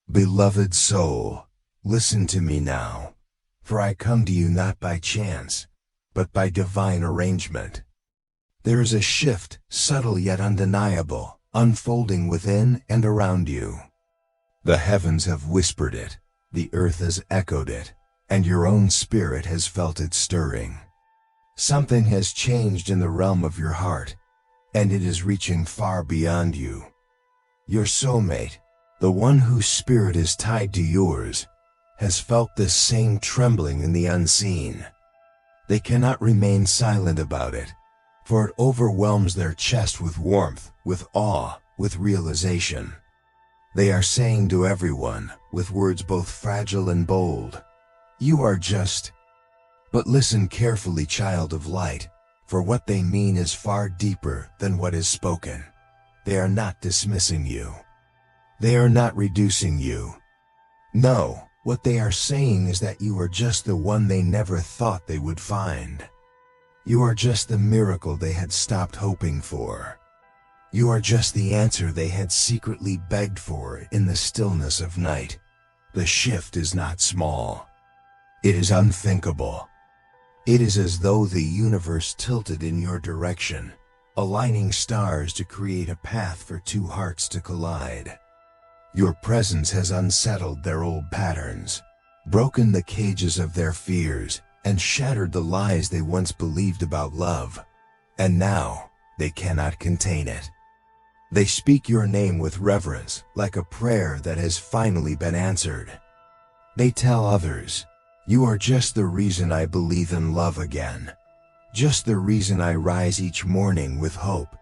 Beloved soul, listen to me now, for I come to you not by chance, but by divine arrangement. There is a shift, subtle yet undeniable, unfolding within and around you. The heavens have whispered it, the earth has echoed it, and your own spirit has felt it stirring. Something has changed in the realm of your heart, and it is reaching far beyond you. Your soulmate, the one whose spirit is tied to yours, has felt this same trembling in the unseen. They cannot remain silent about it, for it overwhelms their chest with warmth, with awe, with realization. They are saying to everyone, with words both fragile and bold, "You are just..." But listen carefully, child of light, for what they mean is far deeper than what is spoken. They are not dismissing you. They are not reducing you. No, what they are saying is that you are just the one they never thought they would find. You are just the miracle they had stopped hoping for. You are just the answer they had secretly begged for in the stillness of night. The shift is not small. It is unthinkable. It is as though the universe tilted in your direction, aligning stars to create a path for two hearts to collide. Your presence has unsettled their old patterns, broken the cages of their fears, and shattered the lies they once believed about love. And now, they cannot contain it. They speak your name with reverence, like a prayer that has finally been answered. They tell others, "You are just the reason I believe in love again. Just the reason I rise each morning with hope.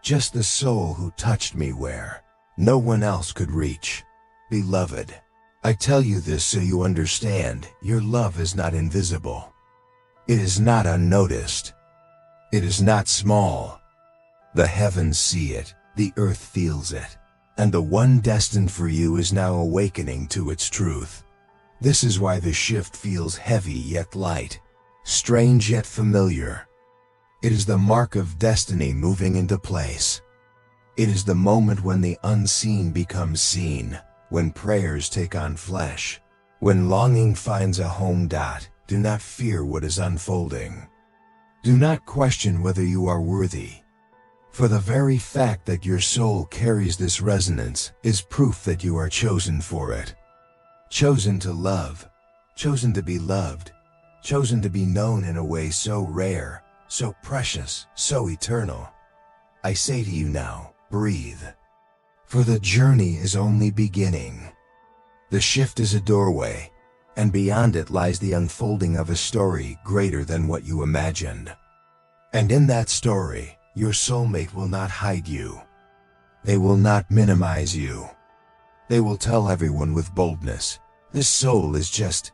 Just the soul who touched me where no one else could reach." Beloved, I tell you this so you understand, your love is not invisible. It is not unnoticed. It is not small. The heavens see it, the earth feels it, and the one destined for you is now awakening to its truth. This is why the shift feels heavy yet light, strange yet familiar. It is the mark of destiny moving into place. It is the moment when the unseen becomes seen, when prayers take on flesh, when longing finds a home. Do not fear what is unfolding. Do not question whether you are worthy, for the very fact that your soul carries this resonance is proof that you are chosen for it. Chosen to love, chosen to be loved, chosen to be known in a way so rare, so precious, so eternal. I say to you now, breathe, for the journey is only beginning. The shift is a doorway, and beyond it lies the unfolding of a story greater than what you imagined. And in that story, your soulmate will not hide you. They will not minimize you. They will tell everyone with boldness, "This soul is just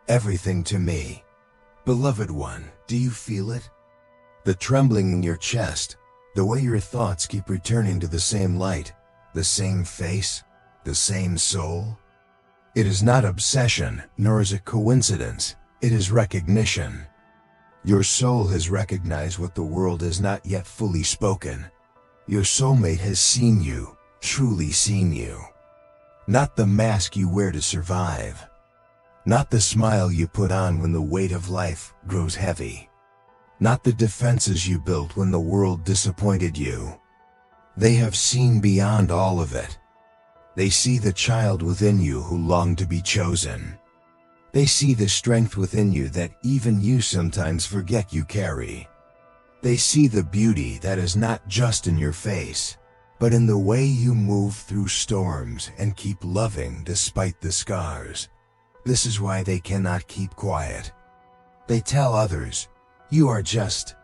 everything to me." Beloved one, do you feel it? The trembling in your chest, the way your thoughts keep returning to the same light, the same face, the same soul? It is not obsession, nor is it coincidence. It is recognition. Your soul has recognized what the world has not yet fully spoken. Your soulmate has seen you, truly seen you. Not the mask you wear to survive. Not the smile you put on when the weight of life grows heavy. Not the defenses you built when the world disappointed you. They have seen beyond all of it. They see the child within you who longed to be chosen. They see the strength within you that even you sometimes forget you carry. They see the beauty that is not just in your face, but in the way you move through storms and keep loving despite the scars. This is why they cannot keep quiet. They tell others, "You are just..."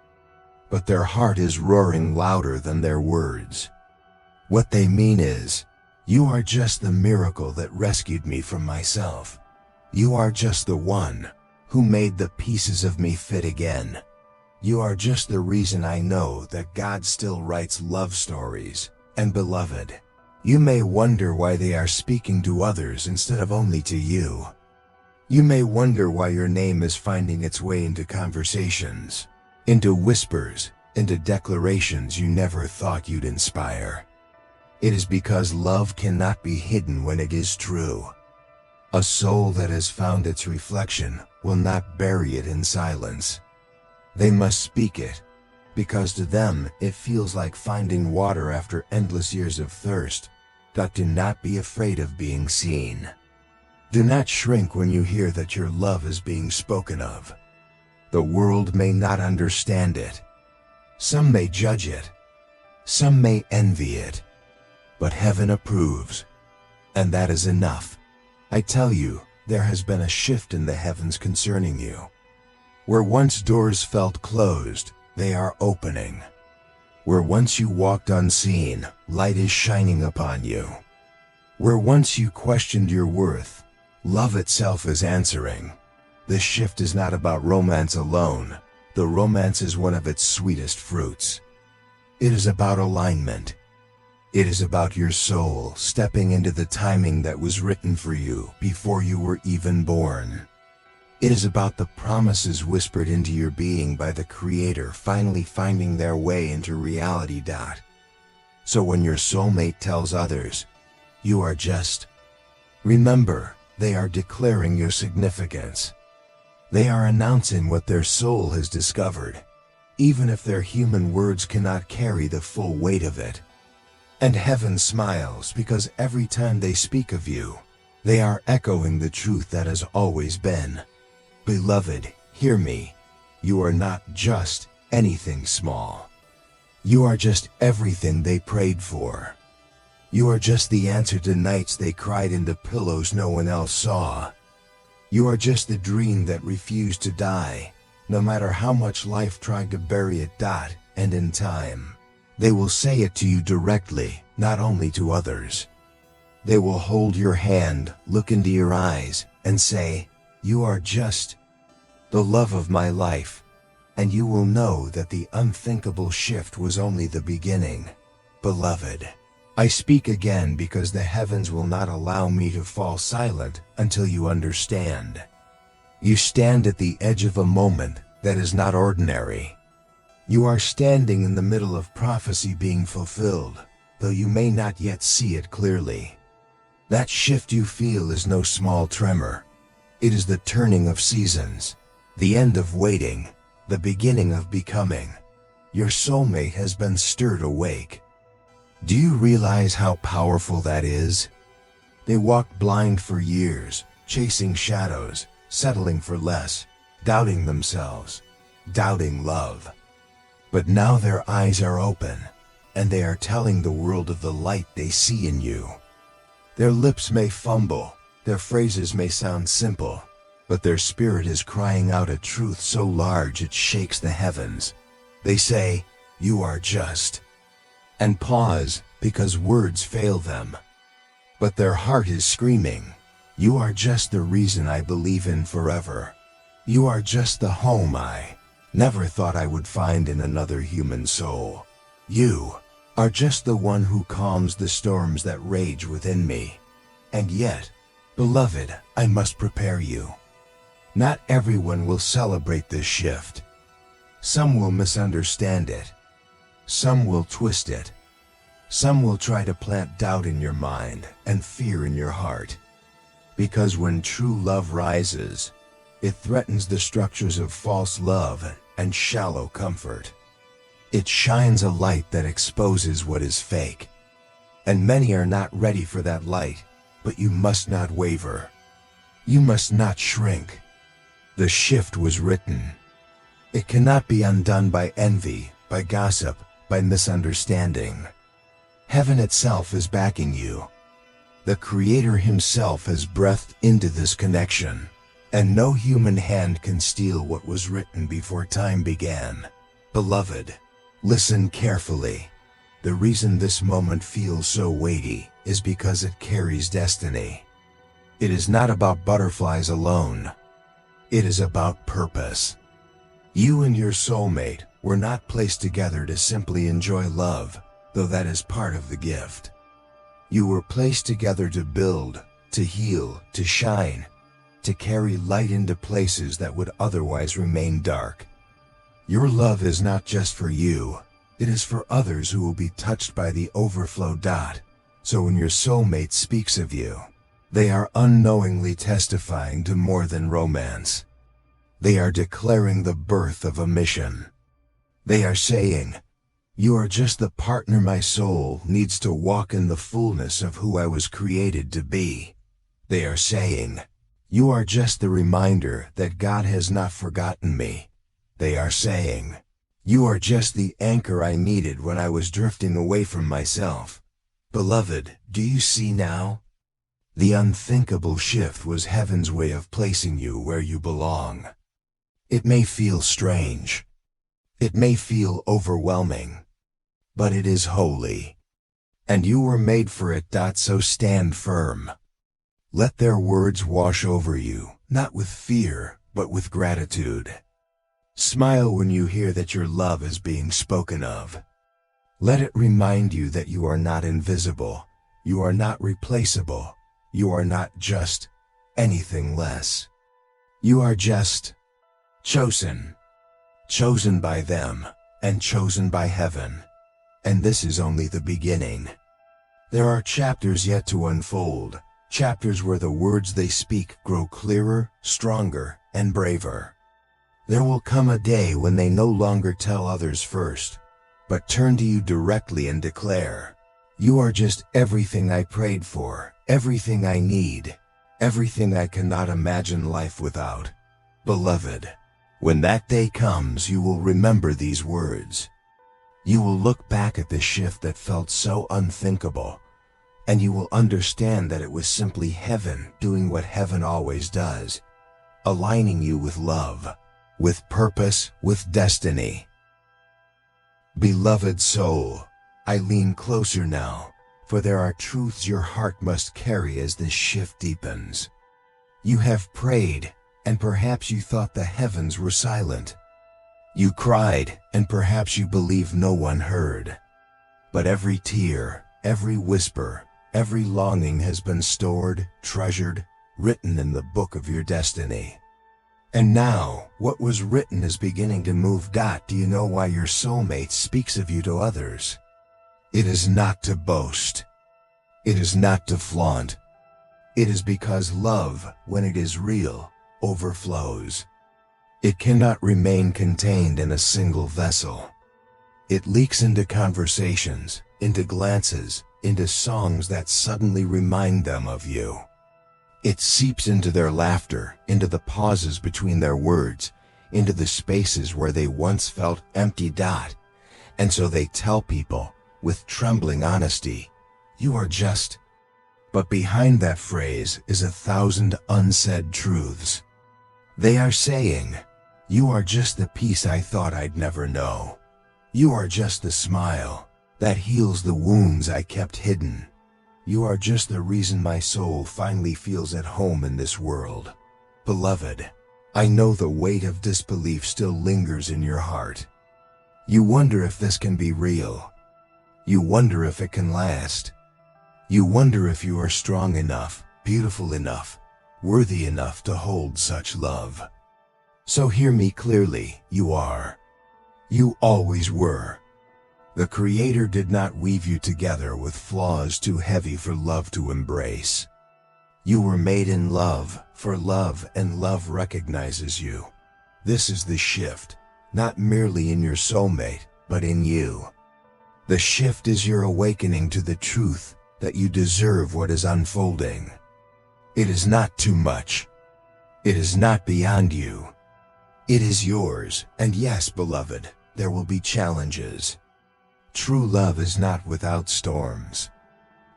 but their heart is roaring louder than their words. What they mean is, "You are just the miracle that rescued me from myself. You are just the one who made the pieces of me fit again. You are just the reason I know that God still writes love stories." And beloved, you may wonder why they are speaking to others instead of only to you. You may wonder why your name is finding its way into conversations, into whispers, into declarations you never thought you'd inspire. It is because love cannot be hidden when it is true. A soul that has found its reflection will not bury it in silence. They must speak it, because to them it feels like finding water after endless years of thirst. Do not be afraid of being seen. Do not shrink when you hear that your love is being spoken of. The world may not understand it. Some may judge it. Some may envy it. But heaven approves. And that is enough. I tell you, there has been a shift in the heavens concerning you. Where once doors felt closed, they are opening. Where once you walked unseen, light is shining upon you. Where once you questioned your worth, love itself is answering. This shift is not about romance alone. The romance is one of its sweetest fruits. It is about alignment. It is about your soul stepping into the timing that was written for you before you were even born. It is about the promises whispered into your being by the Creator finally finding their way into reality. So when your soulmate tells others, "You are just," remember, they are declaring your significance. They are announcing what their soul has discovered, even if their human words cannot carry the full weight of it. And heaven smiles because every time they speak of you, they are echoing the truth that has always been. Beloved, hear me. You are not just anything small. You are just everything they prayed for. You are just the answer to nights they cried into pillows no one else saw. You are just the dream that refused to die, no matter how much life tried to bury it. And in time, they will say it to you directly, not only to others. They will hold your hand, look into your eyes, and say, "You are just the love of my life." And you will know that the unthinkable shift was only the beginning. Beloved, I speak again because the heavens will not allow me to fall silent until you understand. You stand at the edge of a moment that is not ordinary. You are standing in the middle of prophecy being fulfilled, though you may not yet see it clearly. That shift you feel is no small tremor. It is the turning of seasons, the end of waiting, the beginning of becoming. Your soulmate has been stirred awake. Do you realize how powerful that is? They walked blind for years, chasing shadows, settling for less, doubting themselves, doubting love. But now their eyes are open, and they are telling the world of the light they see in you. Their lips may fumble, their phrases may sound simple, but their spirit is crying out a truth so large it shakes the heavens. They say, "You are just," and pause because words fail them. But their heart is screaming, "You are just the reason I believe in forever. You are just the home I never thought I would find in another human soul. You are just the one who calms the storms that rage within me." And yet, beloved, I must prepare you. Not everyone will celebrate this shift. Some will misunderstand it. Some will twist it. Some will try to plant doubt in your mind and fear in your heart. Because when true love rises, it threatens the structures of false love and shallow comfort. It shines a light that exposes what is fake. And many are not ready for that light, but you must not waver. You must not shrink. The shift was written. It cannot be undone by envy, by gossip, by misunderstanding. Heaven itself is backing you. The Creator Himself has breathed into this connection, and no human hand can steal what was written before time began. Beloved, listen carefully. The reason this moment feels so weighty is because it carries destiny. It is not about butterflies alone. It is about purpose. You and your soulmate were not placed together to simply enjoy love, though that is part of the gift. You were placed together to build, to heal, to shine, to carry light into places that would otherwise remain dark. Your love is not just for you, it is for others who will be touched by the overflow. So when your soulmate speaks of you, they are unknowingly testifying to more than romance. They are declaring the birth of a mission. They are saying, "You are just the partner my soul needs to walk in the fullness of who I was created to be." They are saying, "You are just the reminder that God has not forgotten me." They are saying, "You are just the anchor I needed when I was drifting away from myself." Beloved, do you see now? The unthinkable shift was heaven's way of placing you where you belong. It may feel strange. It may feel overwhelming. But it is holy. And you were made for it. So stand firm. Let their words wash over you, not with fear, but with gratitude. Smile when you hear that your love is being spoken of. Let it remind you that you are not invisible, you are not replaceable, you are not just anything less. You are just chosen. Chosen by them, and chosen by heaven. And this is only the beginning. There are chapters yet to unfold, chapters where the words they speak grow clearer, stronger, and braver. There will come a day when they no longer tell others first, but turn to you directly and declare, "You are just everything I prayed for, everything I need, everything I cannot imagine life without." Beloved, when that day comes, you will remember these words. You will look back at the shift that felt so unthinkable, and you will understand that it was simply heaven doing what heaven always does, aligning you with love, with purpose, with destiny. Beloved soul, I lean closer now, for there are truths your heart must carry as this shift deepens. You have prayed, and perhaps you thought the heavens were silent. You cried, and perhaps you believed no one heard. But every tear, every whisper, every longing has been stored, treasured, written in the book of your destiny. And now, what was written is beginning to move. Do you know why your soulmate speaks of you to others? It is not to boast. It is not to flaunt. It is because love, when it is real, overflows. It cannot remain contained in a single vessel. It leaks into conversations, into glances, into songs that suddenly remind them of you. It seeps into their laughter, into the pauses between their words, into the spaces where they once felt empty. And so they tell people, with trembling honesty, "You are just..." But behind that phrase is 1,000 unsaid truths. They are saying, "You are just the peace I thought I'd never know. You are just the smile that heals the wounds I kept hidden. You are just the reason my soul finally feels at home in this world." Beloved, I know the weight of disbelief still lingers in your heart. You wonder if this can be real. You wonder if it can last. You wonder if you are strong enough, beautiful enough, worthy enough to hold such love. So hear me clearly, you are. You always were. The Creator did not weave you together with flaws too heavy for love to embrace. You were made in love, for love, and love recognizes you. This is the shift, not merely in your soulmate, but in you. The shift is your awakening to the truth that you deserve what is unfolding. It is not too much. It is not beyond you. It is yours, and yes, beloved, there will be challenges. True love is not without storms.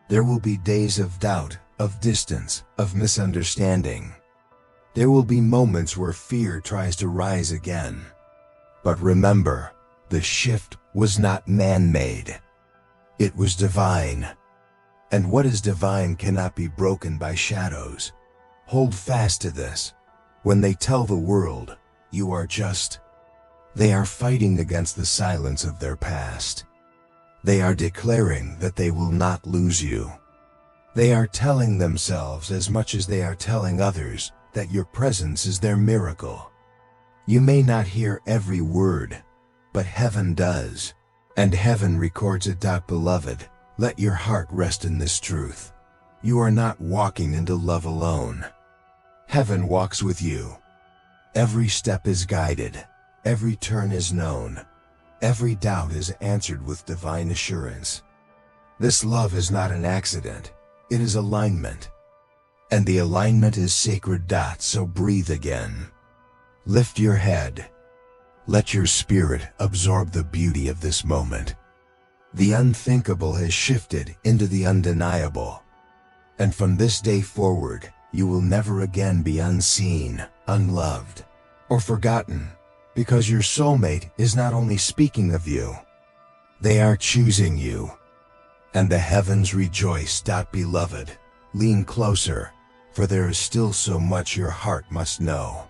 There will be days of doubt, of distance, of misunderstanding. There will be moments where fear tries to rise again. But remember, the shift was not man-made. It was divine. And what is divine cannot be broken by shadows. Hold fast to this. When they tell the world, "You are just," they are fighting against the silence of their past. They are declaring that they will not lose you. They are telling themselves as much as they are telling others that your presence is their miracle. You may not hear every word, but heaven does, and heaven records it. Beloved, Let your heart rest in this truth. You are not walking into love alone. Heaven walks with you. Every step is guided. Every turn is known. Every doubt is answered with divine assurance. This love is not an accident. It is alignment. And the alignment is sacred. So breathe again. Lift your head. Let your spirit absorb the beauty of this moment. The unthinkable has shifted into the undeniable. And from this day forward, you will never again be unseen, unloved, or forgotten, because your soulmate is not only speaking of you, they are choosing you. And the heavens rejoice. Beloved, lean closer, for there is still so much your heart must know.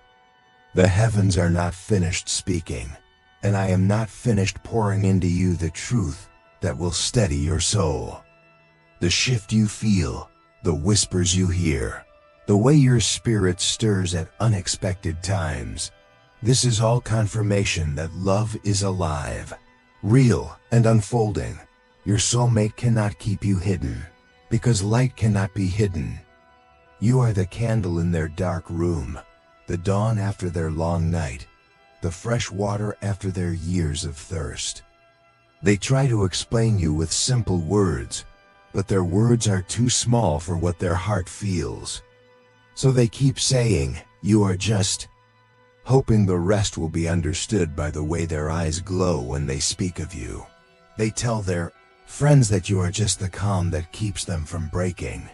The heavens are not finished speaking, and I am not finished pouring into you the truth that will steady your soul. The shift you feel, the whispers you hear, the way your spirit stirs at unexpected times, this is all confirmation that love is alive, real, and unfolding. Your soulmate cannot keep you hidden, because light cannot be hidden. You are the candle in their dark room, the dawn after their long night, the fresh water after their years of thirst. They try to explain you with simple words, but their words are too small for what their heart feels. So they keep saying, "You are just," hoping the rest will be understood by the way their eyes glow when they speak of you. They tell their friends that you are just the calm that keeps them from breaking.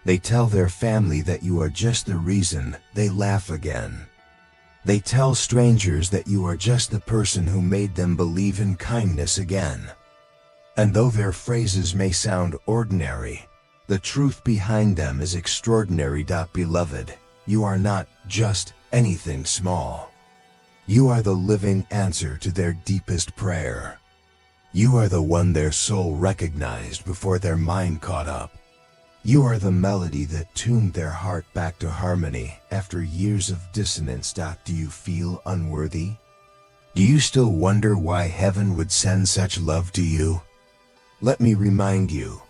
They tell their family that you are just the reason they laugh again. They tell strangers that you are just the person who made them believe in kindness again. And though their phrases may sound ordinary, the truth behind them is extraordinary. Beloved, you are not just anything small. You are the living answer to their deepest prayer. You are the one their soul recognized before their mind caught up. You are the melody that tuned their heart back to harmony after years of dissonance. Do you feel unworthy? Do you still wonder why heaven would send such love to you? Let me remind you,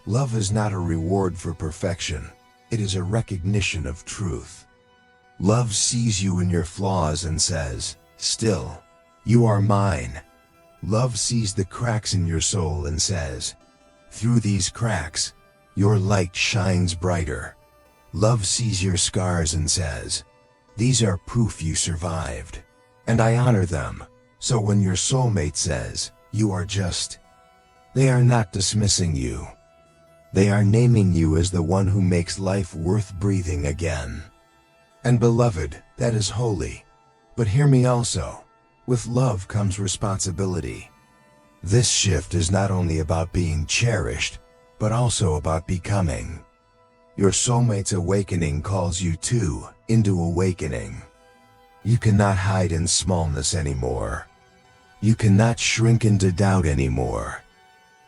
love is not a reward for perfection. It is a recognition of truth. Love sees you in your flaws and says, "Still, you are mine." Love sees the cracks in your soul and says, "Through these cracks, your light shines brighter." Love sees your scars and says, "These are proof you survived, and I honor them." So when your soulmate says, "You are just," they are not dismissing you. They are naming you as the one who makes life worth breathing again. And beloved, that is holy. But hear me also. With love comes responsibility. This shift is not only about being cherished, but also about becoming. Your soulmate's awakening calls you too into awakening. You cannot hide in smallness anymore. You cannot shrink into doubt anymore.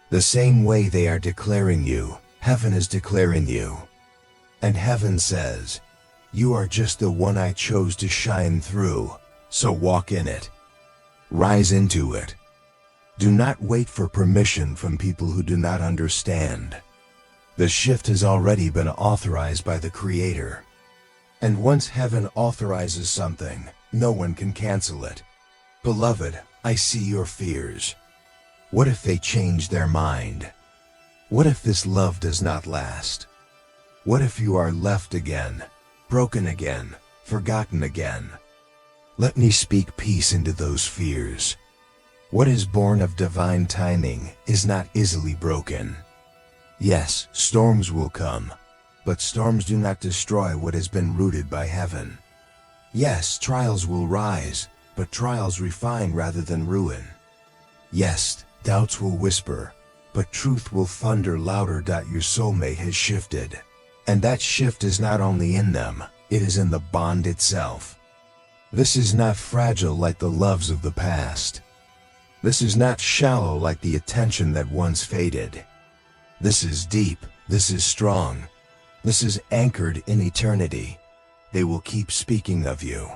The same way they are declaring you, heaven is declaring you. And heaven says, "You are just the one I chose to shine through, so walk in it. Rise into it. Do not wait for permission from people who do not understand. The shift has already been authorized by the Creator. And once heaven authorizes something, no one can cancel it. Beloved, I see your fears. What if they change their mind? What if this love does not last? What if you are left again, broken again, forgotten again? Let me speak peace into those fears. What is born of divine timing is not easily broken. Yes, storms will come, but storms do not destroy what has been rooted by heaven. Yes, trials will rise, but trials refine rather than ruin. Yes, doubts will whisper, but truth will thunder louder. Your soulmate has shifted, and that shift is not only in them, it is in the bond itself. This is not fragile like the loves of the past. This is not shallow like the attention that once faded. This is deep, this is strong, this is anchored in eternity. They will keep speaking of you.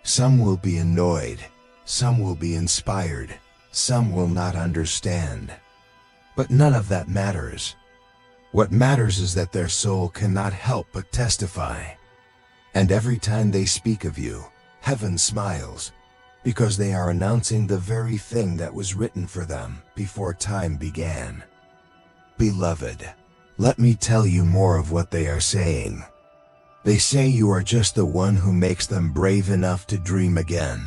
Some will be annoyed, some will be inspired, some will not understand. But none of that matters. What matters is that their soul cannot help but testify. And every time they speak of you, heaven smiles, because they are announcing the very thing that was written for them before time began. Beloved, let me tell you more of what they are saying. They say you are just the one who makes them brave enough to dream again.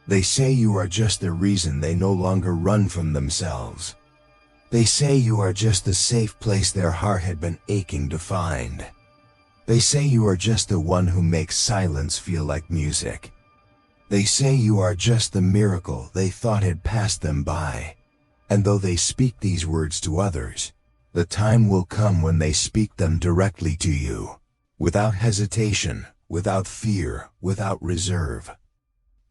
They say you are just the reason they no longer run from themselves. They say you are just the safe place their heart had been aching to find. They say you are just the one who makes silence feel like music. They say you are just the miracle they thought had passed them by. And though they speak these words to others, the time will come when they speak them directly to you, without hesitation, without fear, without reserve.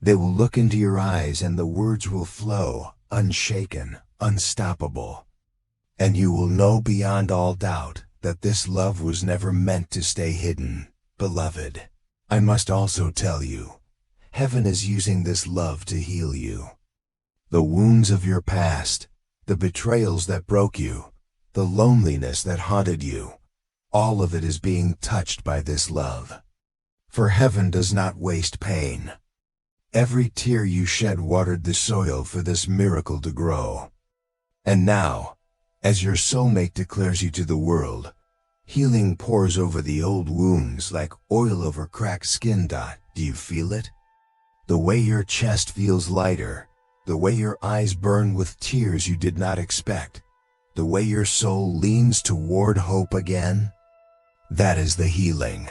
They will look into your eyes and the words will flow, unshaken, unstoppable. And you will know beyond all doubt that this love was never meant to stay hidden. Beloved, I must also tell you, heaven is using this love to heal you. The wounds of your past, the betrayals that broke you, the loneliness that haunted you, all of it is being touched by this love. For heaven does not waste pain. Every tear you shed watered the soil for this miracle to grow. And now, as your soulmate declares you to the world, healing pours over the old wounds like oil over cracked skin. Do you feel it? The way your chest feels lighter, the way your eyes burn with tears you did not expect, the way your soul leans toward hope again. That is the healing.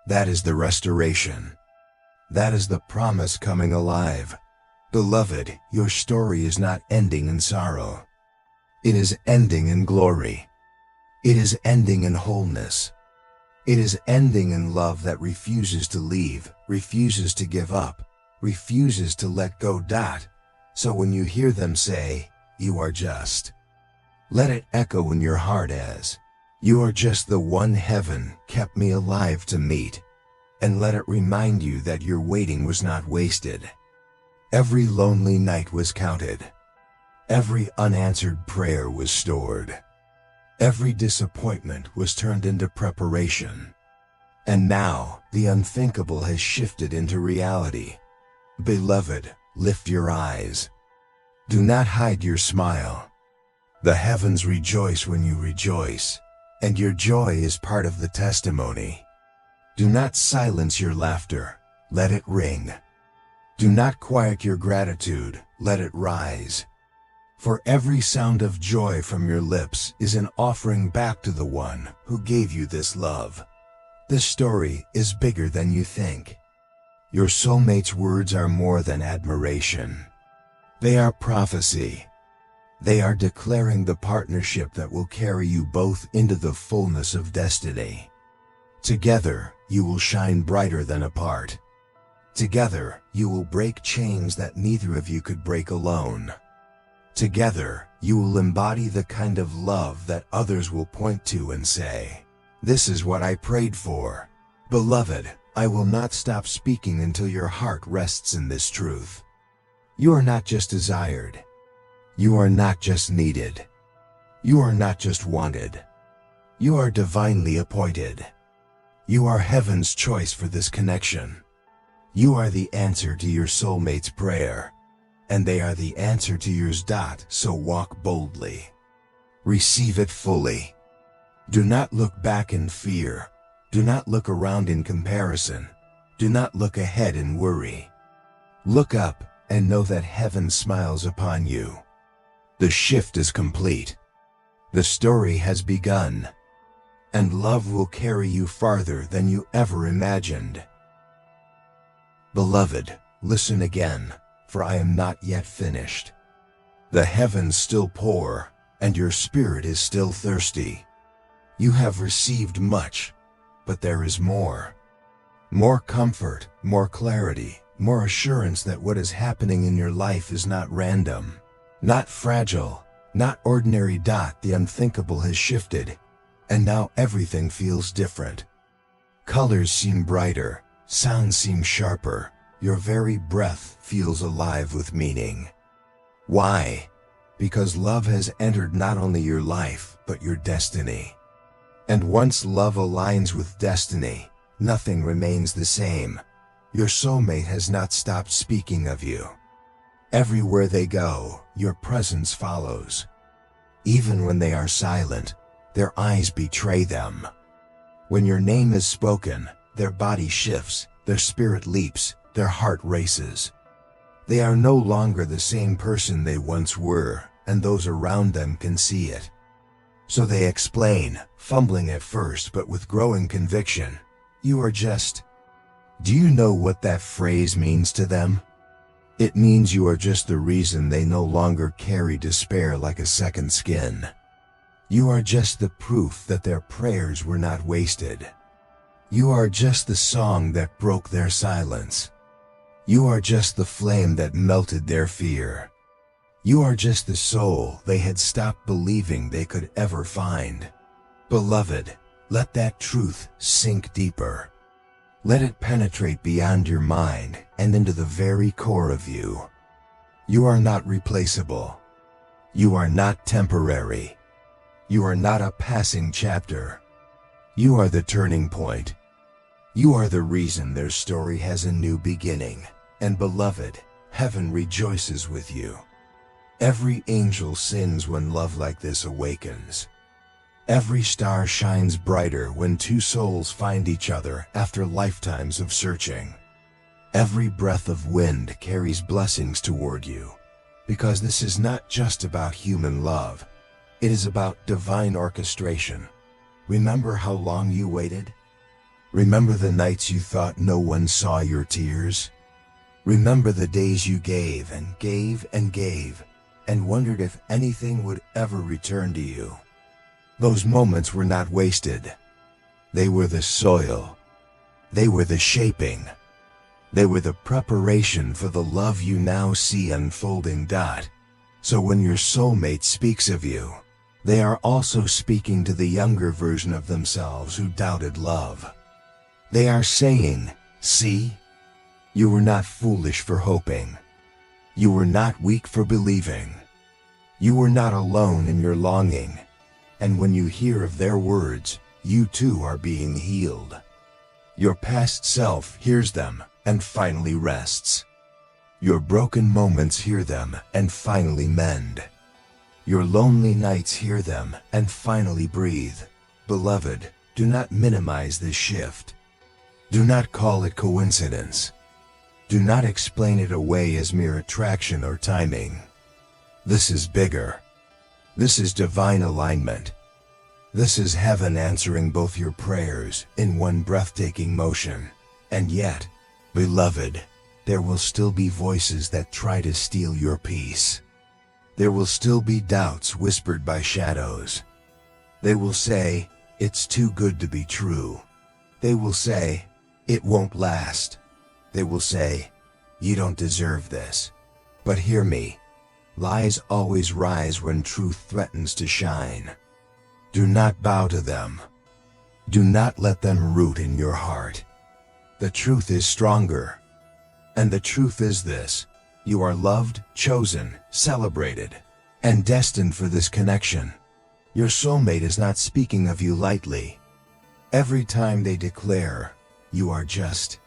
That is the restoration. That is the promise coming alive. Beloved, your story is not ending in sorrow. It is ending in glory. It is ending in wholeness. It is ending in love that refuses to leave, refuses to give up, refuses to let go. So when you hear them say, "You are just," let it echo in your heart as, "You are just the one heaven kept me alive to meet." And let it remind you that your waiting was not wasted. Every lonely night was counted. Every unanswered prayer was stored. Every disappointment was turned into preparation. And now, the unthinkable has shifted into reality. Beloved, lift your eyes. Do not hide your smile. The heavens rejoice when you rejoice, and your joy is part of the testimony. Do not silence your laughter, let it ring. Do not quiet your gratitude, let it rise. For every sound of joy from your lips is an offering back to the one who gave you this love. This story is bigger than you think. Your soulmate's words are more than admiration. They are prophecy. They are declaring the partnership that will carry you both into the fullness of destiny. Together, you will shine brighter than apart. Together, you will break chains that neither of you could break alone. Together, you will embody the kind of love that others will point to and say, "This is what I prayed for." Beloved, I will not stop speaking until your heart rests in this truth. You are not just desired. You are not just needed. You are not just wanted. You are divinely appointed. You are heaven's choice for this connection. You are the answer to your soulmate's prayer, and they are the answer to yours. So walk boldly. Receive it fully. Do not look back in fear. Do not look around in comparison. Do not look ahead in worry. Look up and know that heaven smiles upon you. The shift is complete. The story has begun. And love will carry you farther than you ever imagined. Beloved, listen again, for I am not yet finished. The heavens still pour, and your spirit is still thirsty. You have received much, but there is more. More comfort, more clarity, more assurance that what is happening in your life is not random, not fragile, not ordinary. The unthinkable has shifted, and now everything feels different. Colors seem brighter, sounds seem sharper, your very breath feels alive with meaning. Why? Because love has entered not only your life, but your destiny. And once love aligns with destiny, nothing remains the same. Your soulmate has not stopped speaking of you. Everywhere they go, your presence follows. Even when they are silent, their eyes betray them. When your name is spoken, their body shifts, their spirit leaps, their heart races. They are no longer the same person they once were, and those around them can see it. So they explain, fumbling at first but with growing conviction, "You are just..." Do you know what that phrase means to them? It means you are just the reason they no longer carry despair like a second skin. You are just the proof that their prayers were not wasted. You are just the song that broke their silence. You are just the flame that melted their fear. You are just the soul they had stopped believing they could ever find. Beloved, let that truth sink deeper. Let it penetrate beyond your mind and into the very core of you. You are not replaceable. You are not temporary. You are not a passing chapter. You are the turning point. You are the reason their story has a new beginning. And beloved, heaven rejoices with you. Every angel sings when love like this awakens. Every star shines brighter when two souls find each other after lifetimes of searching. Every breath of wind carries blessings toward you, because this is not just about human love. It is about divine orchestration. Remember how long you waited? Remember the nights you thought no one saw your tears? Remember the days you gave and gave and gave, and wondered if anything would ever return to you. Those moments were not wasted. They were the soil. They were the shaping. They were the preparation for the love you now see unfolding. So when your soulmate speaks of you, they are also speaking to the younger version of themselves who doubted love. They are saying, "See, you were not foolish for hoping. You were not weak for believing. You were not alone in your longing." And when you hear of their words, you too are being healed. Your past self hears them and finally rests. Your broken moments hear them and finally mend. Your lonely nights hear them and finally breathe. Beloved, do not minimize this shift. Do not call it coincidence. Do not explain it away as mere attraction or timing. This is bigger. This is divine alignment. This is heaven answering both your prayers in one breathtaking motion. And yet, beloved, there will still be voices that try to steal your peace. There will still be doubts whispered by shadows. They will say, "It's too good to be true." They will say, "It won't last." They will say, "You don't deserve this." But hear me. Lies always rise when truth threatens to shine. Do not bow to them. Do not let them root in your heart. The truth is stronger. And the truth is this: you are loved, chosen, celebrated, and destined for this connection. Your soulmate is not speaking of you lightly. Every time they declare, "You are just,"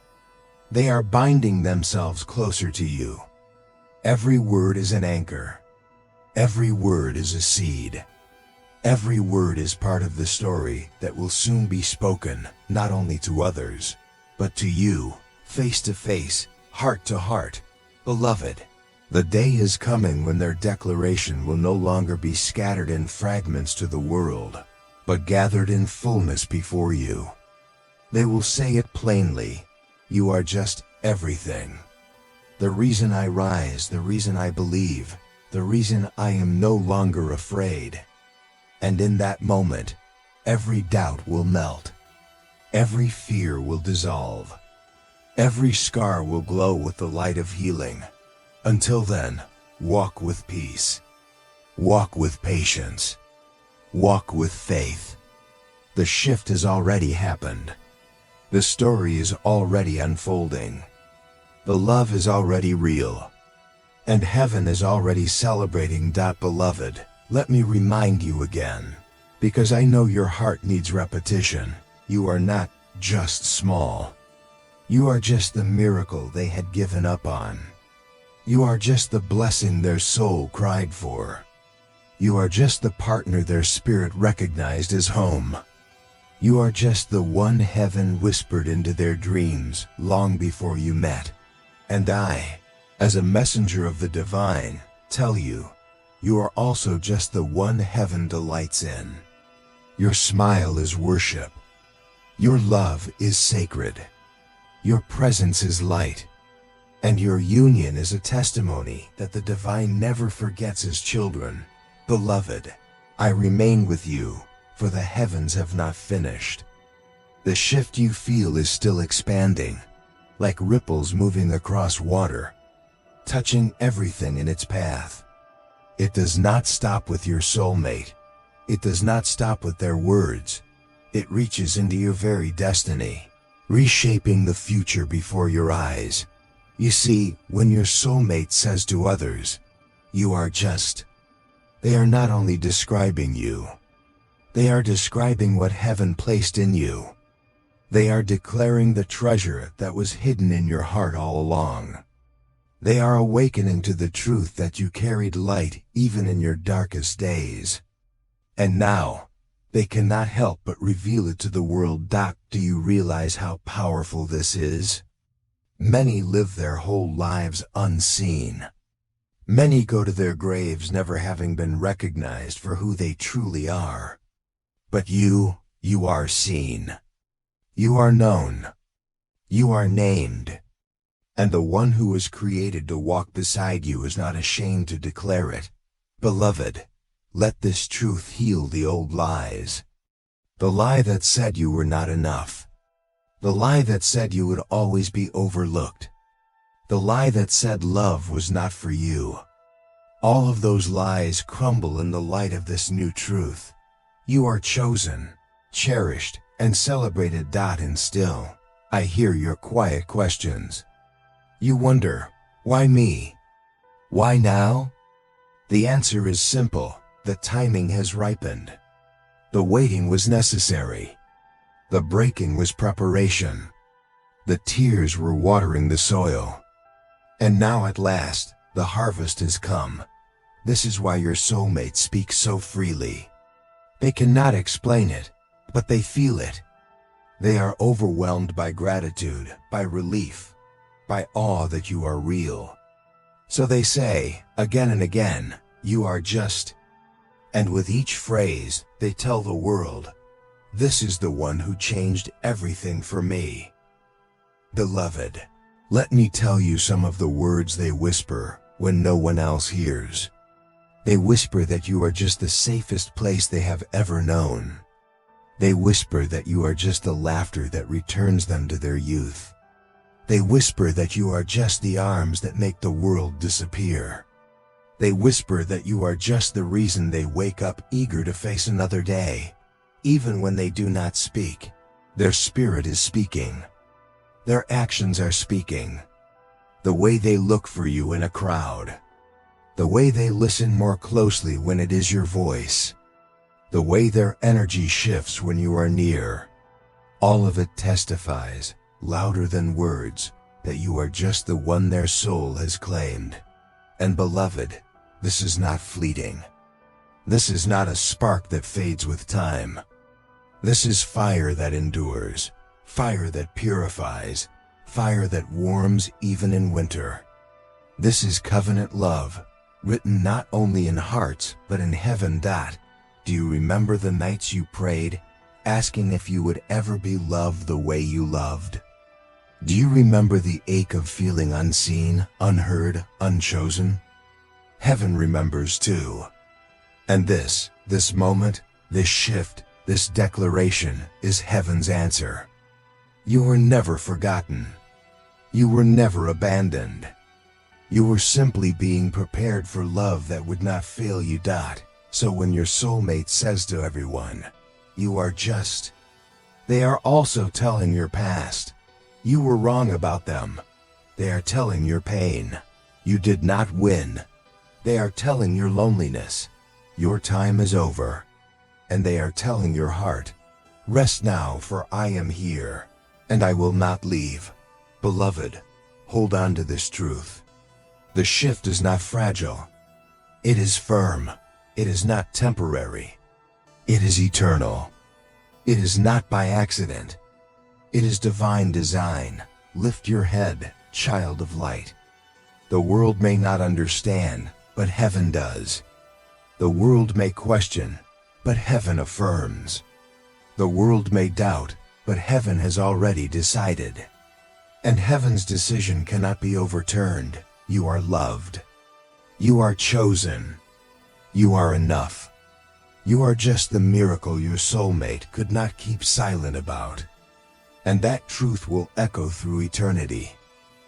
they are binding themselves closer to you. Every word is an anchor. Every word is a seed. Every word is part of the story that will soon be spoken, not only to others, but to you, face to face, heart to heart. Beloved, the day is coming when their declaration will no longer be scattered in fragments to the world, but gathered in fullness before you. They will say it plainly: "You are just everything. The reason I rise, the reason I believe, the reason I am no longer afraid." And in that moment, every doubt will melt. Every fear will dissolve. Every scar will glow with the light of healing. Until then, walk with peace. Walk with patience. Walk with faith. The shift has already happened. The story is already unfolding. The love is already real. And heaven is already celebrating. Beloved, let me remind you again, because I know your heart needs repetition. You are not just small. You are just the miracle they had given up on. You are just the blessing their soul cried for. You are just the partner their spirit recognized as home. You are just the one heaven whispered into their dreams long before you met. And I, as a messenger of the divine, tell you, you are also just the one heaven delights in. Your smile is worship. Your love is sacred. Your presence is light. And your union is a testimony that the divine never forgets his children. Beloved, I remain with you, for the heavens have not finished. The shift you feel is still expanding, like ripples moving across water, touching everything in its path. It does not stop with your soulmate. It does not stop with their words. It reaches into your very destiny, reshaping the future before your eyes. You see, when your soulmate says to others, "You are just," they are not only describing you, they are describing what heaven placed in you. They are declaring the treasure that was hidden in your heart all along. They are awakening to the truth that you carried light even in your darkest days. And now, they cannot help but reveal it to the world. Do you realize how powerful this is? Many live their whole lives unseen. Many go to their graves never having been recognized for who they truly are. But you are seen. You are known. You are named. And the one who was created to walk beside you is not ashamed to declare it. Beloved, let this truth heal the old lies. The lie that said you were not enough. The lie that said you would always be overlooked. The lie that said love was not for you. All of those lies crumble in the light of this new truth. You are chosen, cherished, and celebrated. And still, I hear your quiet questions. You wonder, why me? Why now? The answer is simple. The timing has ripened. The waiting was necessary. The breaking was preparation. The tears were watering the soil. And now at last, the harvest has come. This is why your soulmate speaks so freely. They cannot explain it, but they feel it. They are overwhelmed by gratitude, by relief, by awe that you are real. So they say, again and again, "You are just." And with each phrase, they tell the world, "This is the one who changed everything for me." Beloved, let me tell you some of the words they whisper when no one else hears. They whisper that you are just the safest place they have ever known. They whisper that you are just the laughter that returns them to their youth. They whisper that you are just the arms that make the world disappear. They whisper that you are just the reason they wake up eager to face another day. Even when they do not speak, their spirit is speaking. Their actions are speaking. The way they look for you in a crowd. The way they listen more closely when it is your voice. The way their energy shifts when you are near. All of it testifies, louder than words, that you are just the one their soul has claimed. And beloved, this is not fleeting. This is not a spark that fades with time. This is fire that endures, fire that purifies, fire that warms even in winter. This is covenant love, written not only in hearts but in heaven. Do you remember the nights you prayed, asking if you would ever be loved the way you loved? Do you remember the ache of feeling unseen, unheard, unchosen? Heaven remembers too. And this moment, this shift, this declaration is heaven's answer. You were never forgotten. You were never abandoned. You were simply being prepared for love that would not fail you. So when your soulmate says to everyone, "You are just," they are also telling your past. You were wrong about them. They are telling your pain. You did not win. They are telling your loneliness, your time is over. And they are telling your heart, rest now, for I am here, and I will not leave. Beloved, hold on to this truth. The shift is not fragile. It is firm. It is not temporary. It is eternal. It is not by accident. It is divine design. Lift your head, child of light. The world may not understand, but heaven does. The world may question, but heaven affirms. The world may doubt, but heaven has already decided. And heaven's decision cannot be overturned. You are loved. You are chosen. You are enough. You are just the miracle your soulmate could not keep silent about. And that truth will echo through eternity.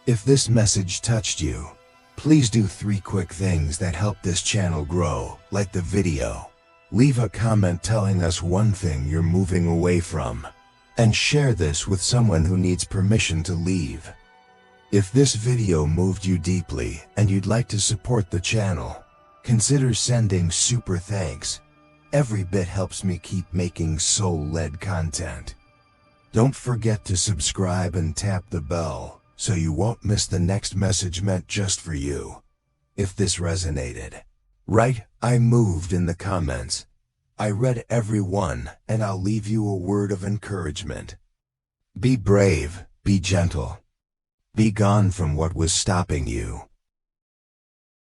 If this message touched you, please do 3 quick things that help this channel grow. Like the video, leave a comment telling us one thing you're moving away from, and share this with someone who needs permission to leave. If this video moved you deeply and you'd like to support the channel, consider sending super thanks. Every bit helps me keep making soul-led content. Don't forget to subscribe and tap the bell so you won't miss the next message meant just for you. If this resonated, write "I moved" in the comments. I read every one, and I'll leave you a word of encouragement. Be brave, be gentle. Be gone from what was stopping you.